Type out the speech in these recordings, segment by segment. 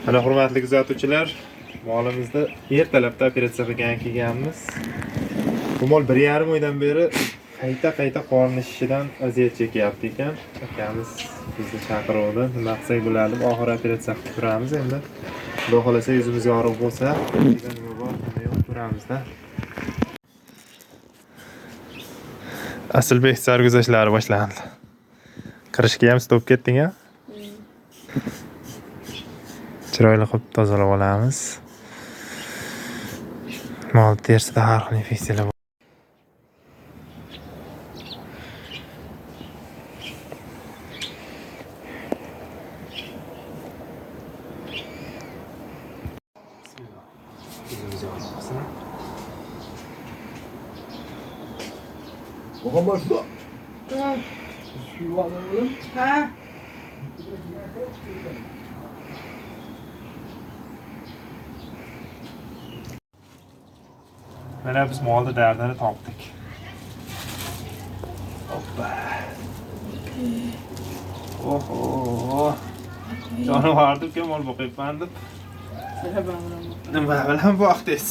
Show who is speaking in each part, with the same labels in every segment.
Speaker 1: Mana hurmatli kuzatuvchilar, molimizda ertalabda operatsiya qilgan kelganmiz. Bu mol 1,5 oydan beri qayta qorni shishidan aziyat chekyapti ekan. Akamiz bizni chaqiruvdi. Nima qilsak bo'ladi? Oxir operatsiya qilib turamiz endi. Xudo xolasa yuzimiz yorug' bo'lsa, nima bor, nima yo'q ko'ramizda. Asilbek sarguzashtlari boshlandi. Kirishga ham stop ketding-a? Chiroyli qilib tozalab olamiz. Mol terisida har xil infeksiyalar bor.
Speaker 2: Oha başla. Şu alalım. Ha.
Speaker 1: Mana biz molni dardini topdik. Hoppa. Oho. Jonivordi-ku mol boqyapman deb. Nima bilan boqdingiz?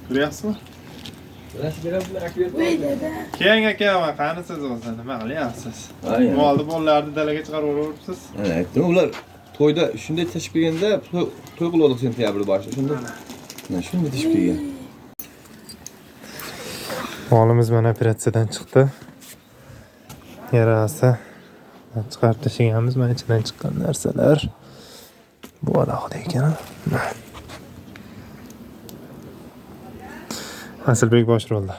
Speaker 1: Ko'ryapsizmi? Keyin aka, qani siz o'zi nima qilyapsiz? Molni bolalarni dalaga chiqarib yuboribsiz.
Speaker 2: Aytdim, ular to'yda shunday tashib kelganda, to'y qildik sentyabr boshida. Shunda shunday tashib kelgan.
Speaker 1: Molimiz mana operatsiyadan chiqdi. Yarasi chiqarib tashlaganmiz, mana ichidan chiqqan narsalar. Bu alohida ekan. Asilbek bosh rolda.